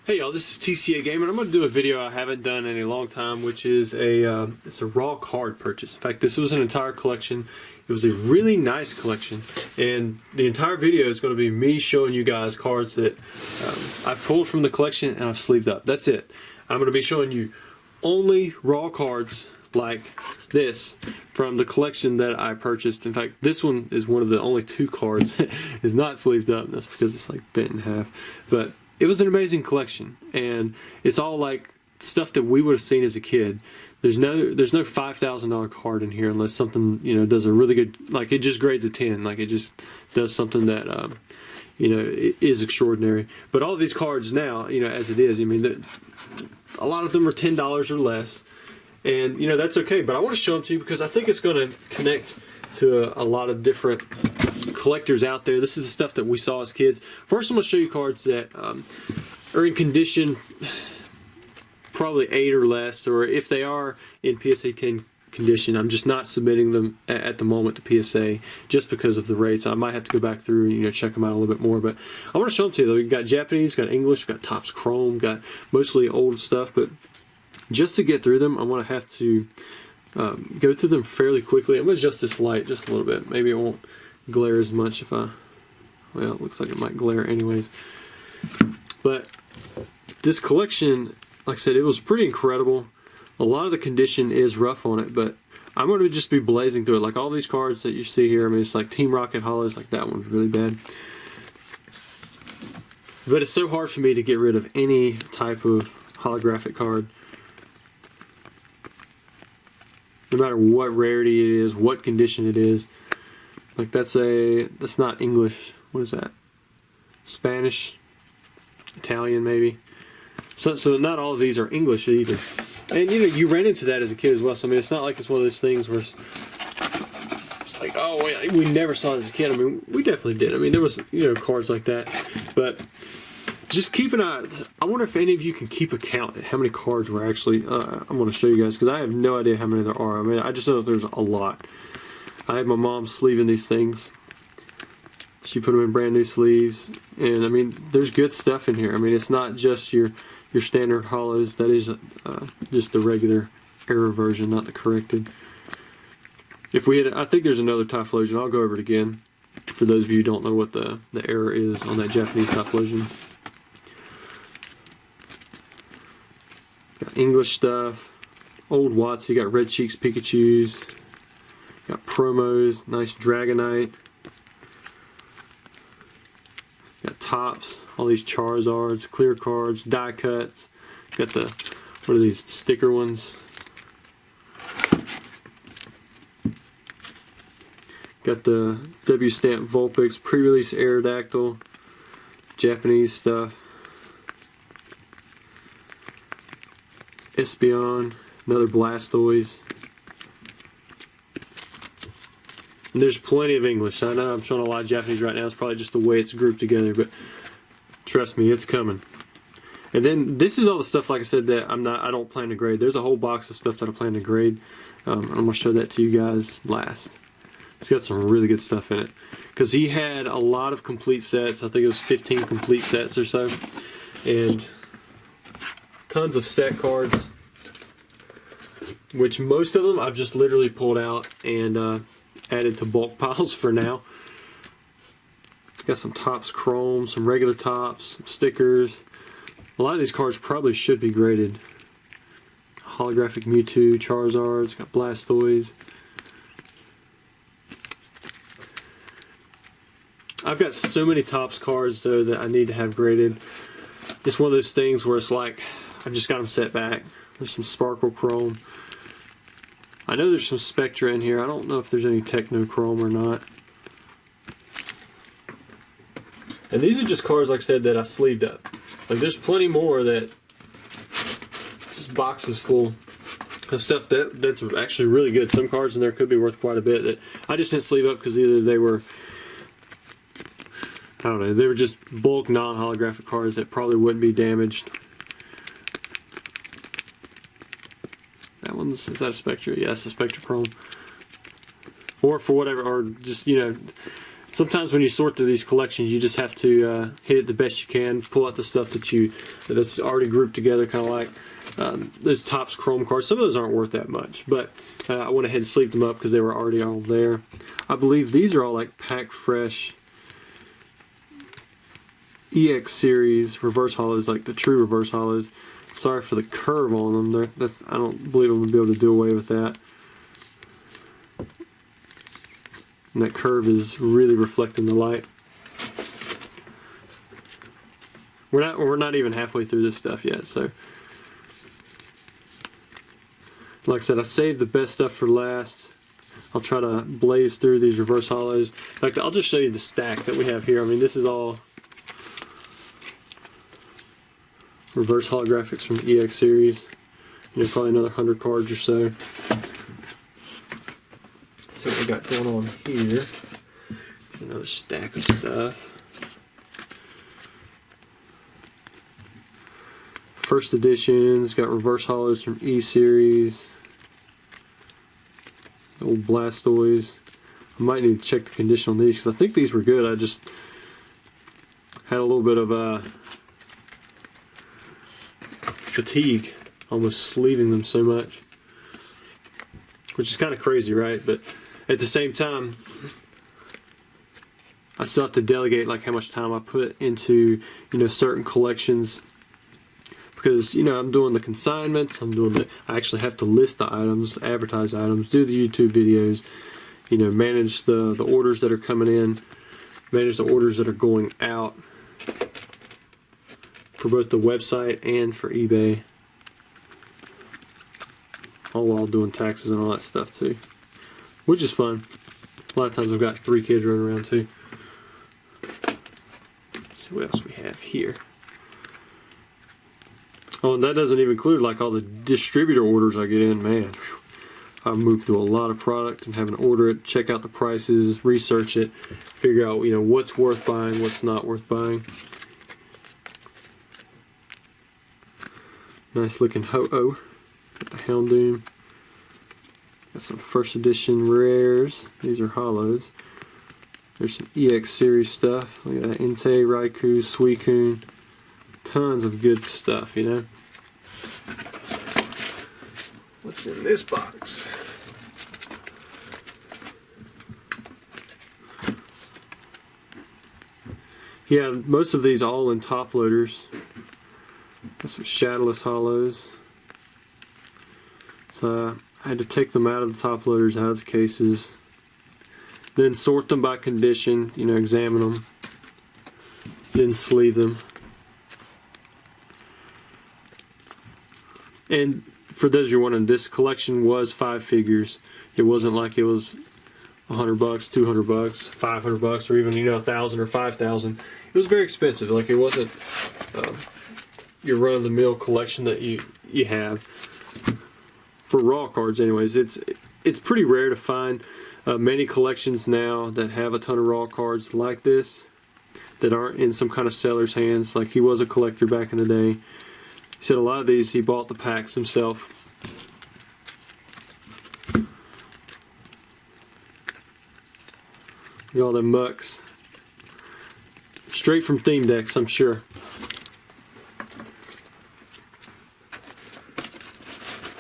Hey y'all, this is TCA Gamer. I'm going to do a video I haven't done in a long time, which is it's a raw card purchase. In fact, this was an entire collection. It was a really nice collection, and the entire video is going to be me showing you guys cards that I've pulled from the collection and I've sleeved up. That's it. I'm going to be showing you only raw cards like this from the collection that I purchased. In fact, this one is one of the only two cards that is not sleeved up. That's because it's like bent in half. But it was an amazing collection, and it's all like stuff that we would have seen as a kid. There's no $5,000 card in here unless something, you know, does a really good, like it just grades a 10, like it just does something that you know, is extraordinary. But all of these cards now, you know, as it is, I mean, a lot of them are $10 or less, and you know that's okay. But I want to show them to you because I think it's going to connect to a lot of different collectors out there. This is the stuff that we saw as kids. First, I'm going to show you cards that are in condition probably 8 or less, or if they are in PSA 10 condition, I'm just not submitting them at the moment to PSA just because of the rates. I might have to go back through and, you know, check them out a little bit more, but I want to show them to you though. We've got Japanese, got English, got Topps Chrome, got mostly old stuff, but just to get through them, I'm going to have to go through them fairly quickly. I'm going to adjust this light just a little bit. Maybe it won't glare as much if I, well, it looks like it might glare anyways. But this collection, like I said, it was pretty incredible. A lot of the condition is rough on it, but I'm going to just be blazing through it. Like all these cards that you see here, I mean, it's like Team Rocket Hollows, like that one's really bad. But it's so hard for me to get rid of any type of holographic card. No matter what rarity it is, what condition it is. Like that's not English. What is that? Spanish? Italian maybe? So not all of these are English either. And you know, you ran into that as a kid as well. So I mean, it's not like it's one of those things where it's like, oh wait, we never saw it as a kid. I mean, we definitely did. I mean, there was, you know, cards like that. But just keep an eye. I wonder if any of you can keep a count at how many cards were actually. I'm going to show you guys because I have no idea how many there are. I mean, I just know that there's a lot. I had my mom sleeving these things. She put them in brand new sleeves, and I mean, there's good stuff in here. I mean, it's not just your standard hollows. That is just the regular error version, not the corrected. If we had, I think there's another Typhlosion. I'll go over it again for those of you who don't know what the error is on that Japanese Typhlosion. Got English stuff, old Watts. You got Red Cheeks Pikachu's. Got promos, nice Dragonite. Got Topps, all these Charizards, clear cards, die cuts. Got the, what are these, sticker ones? Got the W Stamp Vulpix, pre-release Aerodactyl, Japanese stuff. Espeon, another Blastoise. And there's plenty of English. I know I'm showing a lot of Japanese right now. It's probably just the way it's grouped together, but trust me, it's coming. And then this is all the stuff, like I said, that I don't plan to grade. There's a whole box of stuff that I plan to grade. I'm going to show that to you guys last. It's got some really good stuff in it. Because he had a lot of complete sets. I think it was 15 complete sets or so. And tons of set cards. Which most of them I've just literally pulled out and added to bulk piles for now. Got some Topps Chrome, some regular Topps, some stickers. A lot of these cards probably should be graded. Holographic Mewtwo, Charizards, got Blastoise. I've got so many Topps cards though that I need to have graded. It's one of those things where it's like I've just got them set back. There's some Sparkle Chrome. I know there's some Spectra in here. I don't know if there's any Techno Chrome or not. And these are just cards, like I said, that I sleeved up. Like there's plenty more that just boxes full of stuff that's actually really good. Some cards in there could be worth quite a bit that I just didn't sleeve up because either they were, I don't know, they were just bulk non-holographic cards that probably wouldn't be damaged. That one's, is that a Spectra? Yeah, it's a Spectra Chrome. Or for whatever, or just, you know, sometimes when you sort through these collections, you just have to hit it the best you can, pull out the stuff that's already grouped together, kind of like those Topps Chrome cards. Some of those aren't worth that much, but I went ahead and sleeved them up because they were already all there. I believe these are all like pack fresh EX series reverse hollows, like the true reverse hollows. Sorry for the curve on them. I don't believe I'm going to be able to do away with that. And that curve is really reflecting the light. We're not even halfway through this stuff yet, so like I said, I saved the best stuff for last. I'll try to blaze through these reverse hollows. In fact, I'll just show you the stack that we have here. I mean, this is all reverse holographics from the EX series. You know, probably another 100 cards or so. So what we got going on here. Another stack of stuff. First editions, got reverse hollows from E series. The old Blastoise. I might need to check the condition on these because I think these were good. I just had a little bit of fatigue almost sleeving them so much, which is kind of crazy, right? But at the same time, I still have to delegate like how much time I put into, you know, certain collections, because, you know, I'm doing the consignments, I actually have to list the items, advertise items, do the YouTube videos, you know, manage the orders that are coming in, manage the orders that are going out for both the website and for eBay, all while doing taxes and all that stuff too, which is fun. A lot of times I've got 3 kids running around too. Let's see what else we have here. Oh, and that doesn't even include like all the distributor orders I get in. Man, I move through a lot of product and having to order it, check out the prices, research it, figure out, you know, what's worth buying, what's not worth buying. Nice looking Ho-Oh. Got the Houndoom. Got some first edition rares. These are hollows. There's some EX series stuff. Look at that. Entei, Raikou, Suicune. Tons of good stuff, you know. What's in this box? Yeah, most of these all in top loaders. Got some shadowless hollows. So I had to take them out of the top loaders, out of the cases. Then sort them by condition, you know, examine them. Then sleeve them. And for those of you wondering, this collection was 5 figures. It wasn't like it was $100, $200, $500, or even, you know, 1,000 or 5,000. It was very expensive. Like, it wasn't your run-of-the-mill collection that you have for raw cards. Anyways, it's pretty rare to find many collections now that have a ton of raw cards like this that aren't in some kind of seller's hands. Like, he was a collector back in the day. He said a lot of these he bought the packs himself. Look at all them mucks. Straight from theme decks, I'm sure.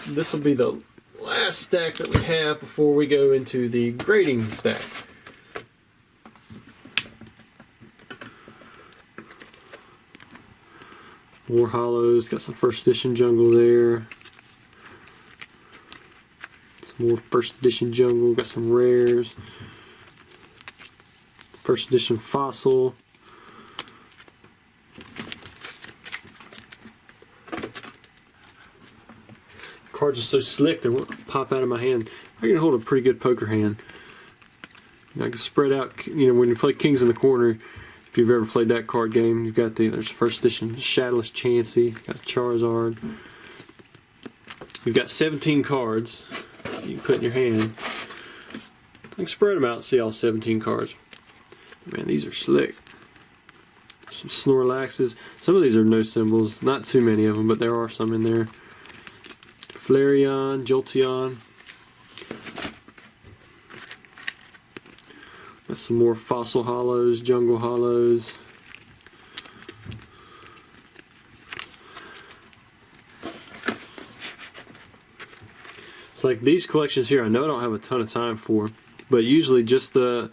This will be the last stack that we have before we go into the grading stack. More hollows, got some first edition jungle there. Some more first edition jungle, got some rares. First edition fossil. The cards are so slick they won't pop out of my hand. I can hold a pretty good poker hand. I can spread out, you know, when you play Kings in the Corner. If you've ever played that card game, you've got there's first edition Shadowless Chansey, got a Charizard. You've got 17 cards you can put in your hand. I can spread them out and see all 17 cards. Man, these are slick. Some Snorlaxes. Some of these are no symbols. Not too many of them, but there are some in there. Flareon, Jolteon. Got some more fossil hollows, jungle hollows. It's like these collections here, I know I don't have a ton of time for, but usually just the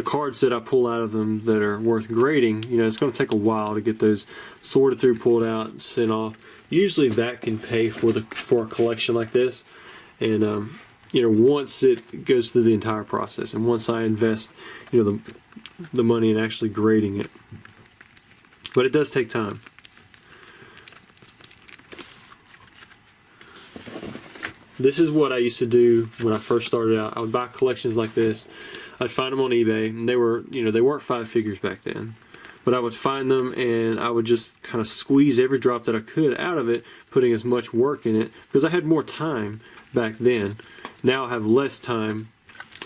cards that I pull out of them that are worth grading, you know, it's going to take a while to get those sorted through, pulled out, and sent off. Usually that can pay for a collection like this, and you know, once it goes through the entire process, and once I invest, you know, the money in actually grading it. But it does take time. This is what I used to do when I first started out. I would buy collections like this. I'd find them on eBay, and they were, you know, they weren't 5 figures back then. But I would find them, and I would just kind of squeeze every drop that I could out of it, putting as much work in it, because I had more time back then. Now I have less time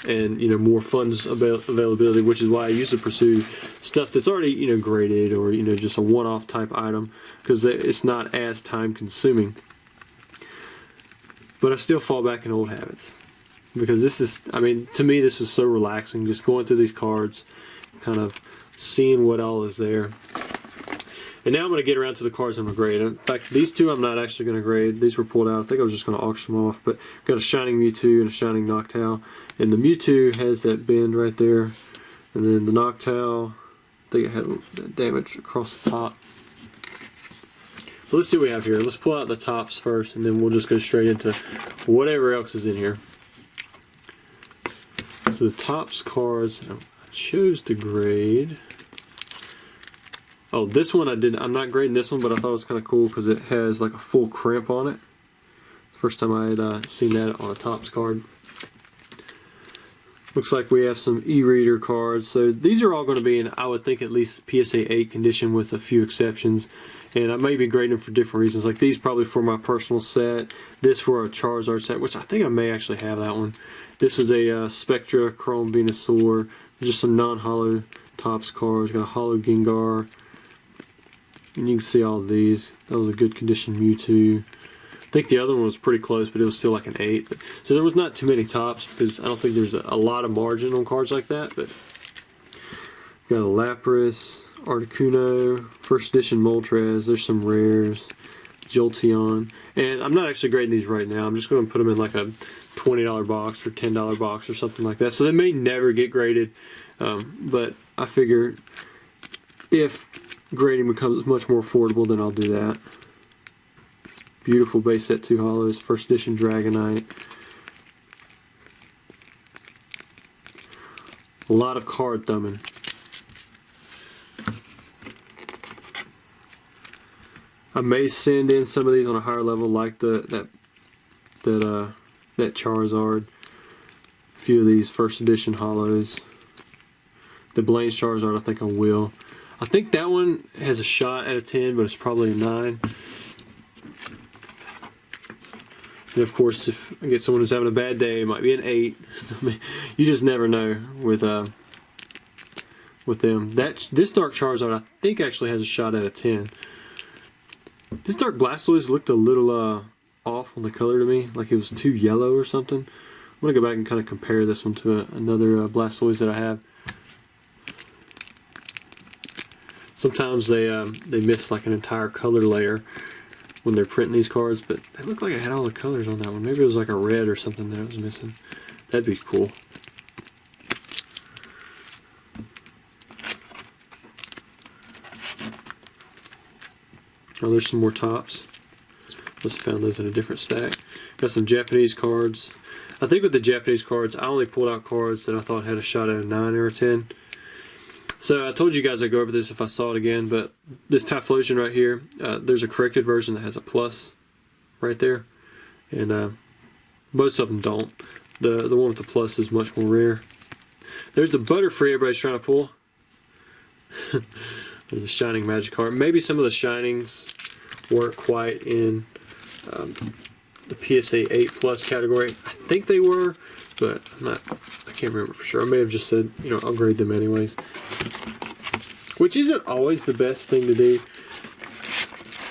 and, you know, more funds availability, which is why I used to pursue stuff that's already, you know, graded, or, you know, just a one-off type item, because it's not as time consuming. But I still fall back in old habits, because this is, I mean, to me this is so relaxing, just going through these cards, kind of seeing what all is there. And now I'm going to get around to the cards I'm going to grade. In fact, these two I'm not actually going to grade. These were pulled out. I think I was just going to auction them off. But got a Shining Mewtwo and a Shining Noctowl. And the Mewtwo has that bend right there. And then the Noctowl, I think it had that damage across the top. But let's see what we have here. Let's pull out the tops first, and then we'll just go straight into whatever else is in here. So the tops cards I chose to grade. Oh, this one I'm not grading this one, but I thought it was kind of cool because it has like a full crimp on it. First time I had seen that on a tops card. Looks like we have some e-reader cards. So these are all going to be in, I would think, at least PSA 8 condition with a few exceptions. And I may be grading them for different reasons. Like these probably for my personal set. This for a Charizard set, which I think I may actually have that one. This is a Spectra Chrome Venusaur. Just some non-hollow tops cards. Got a hollow Gengar. And you can see all of these. That was a good condition Mewtwo. I think the other one was pretty close, but it was still like an 8. So there was not too many tops, because I don't think there's a lot of margin on cards like that. But got a Lapras, Articuno, first edition Moltres. There's some rares, Jolteon, and I'm not actually grading these right now. I'm just going to put them in like a $20 box or $10 box or something like that. So they may never get graded, but I figure if grading becomes much more affordable, then I'll do that. Beautiful base set 2 hollows, first edition Dragonite. A lot of card thumbing. I may send in some of these on a higher level, like that Charizard. A few of these first edition hollows. The Blaine's Charizard, I think I will. I think that one has a shot at a 10, but it's probably a 9. And of course, if I get someone who's having a bad day, it might be an 8. I mean, you just never know with them. This Dark Charizard, I think, actually has a shot at a 10. This Dark Blastoise looked a little off on the color to me, like it was too yellow or something. I'm gonna go back and kind of compare this one to another Blastoise that I have. Sometimes they miss like an entire color layer when they're printing these cards, but it looked like it had all the colors on that one. Maybe it was like a red or something that it was missing. That'd be cool. Oh, there's some more tops. Just found those in a different stack. Got some Japanese cards. I think with the Japanese cards, I only pulled out cards that I thought had a shot at a 9 or a 10. So I told you guys I'd go over this if I saw it again, but this Typhlosion right here, there's a corrected version that has a plus right there, and most of them don't. The one with the plus is much more rare. There's the Butterfree everybody's trying to pull. The Shining Magikarp. Maybe some of the Shinings weren't quite in the PSA 8 plus category. I think they were, but I can't remember for sure. I may have just said, you know, I'll grade them anyways. Which isn't always the best thing to do.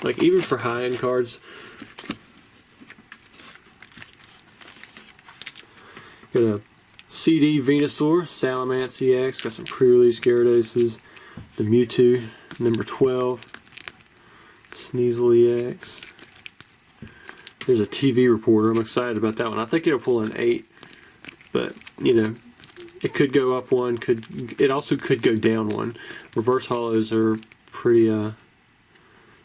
Like, even for high-end cards. Got a CD Venusaur, Salamence EX, got some pre-release Gyarados, the Mewtwo, number 12, Sneasel EX. There's a TV reporter. I'm excited about that one. I think it'll pull an 8, but you know, it could go up one. It also could go down one. Reverse hollows are pretty.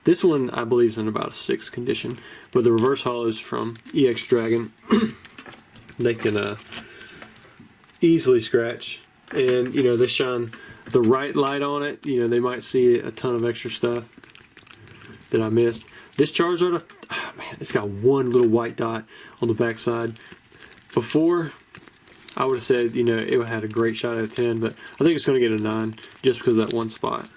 This one I believe is in about a 6 condition, but the reverse hollows from EX Dragon, they can easily scratch, and you know, they shine the right light on it. You know, they might see a ton of extra stuff that I missed. This Charizard, man, it's got one little white dot on the backside. Before, I would have said, you know, it had a great shot at a 10, but I think it's going to get a 9 just because of that one spot.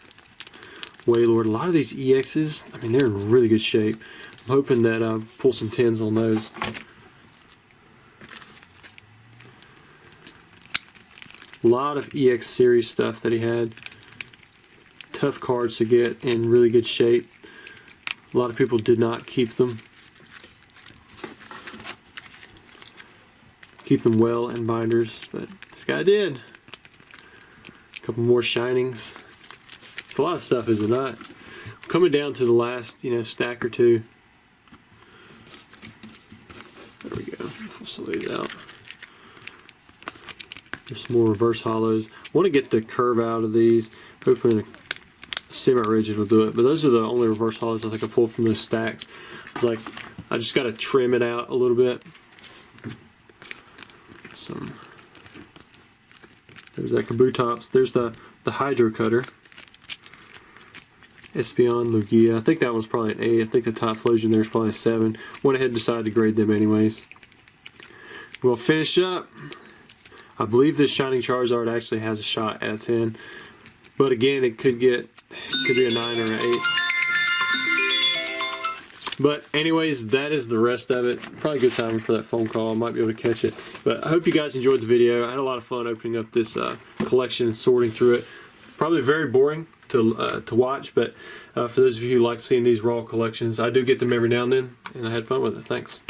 Wailord, a lot of these EXs, I mean, they're in really good shape. I'm hoping that I pull some 10s on those. A lot of EX series stuff that he had. Tough cards to get in really good shape. A lot of people did not keep them. Keep them well in binders, but this guy did. A couple more shinings. It's a lot of stuff, is it not? Coming down to the last, you know, stack or two. There we go. Pull some of these out. There's some more reverse hollows. I want to get the curve out of these. Hopefully in a semi-rigid will do it, but those are the only reverse hollows I think I pulled from those stacks. Like, I just got to trim it out a little bit. There's that Kabutops. There's the Hydro Cutter. Espeon, Lugia. I think that one's probably an 8. I think the Typhlosion there is probably a 7. Went ahead and decided to grade them anyways. We'll finish up. I believe this Shining Charizard actually has a shot at a 10. But again, it could be a 9 or an 8. But anyways, that is the rest of it. Probably good timing for that phone call. I might be able to catch it. But I hope you guys enjoyed the video. I had a lot of fun opening up this collection and sorting through it. Probably very boring to watch, but for those of you who like seeing these raw collections, I do get them every now and then, and I had fun with it. Thanks.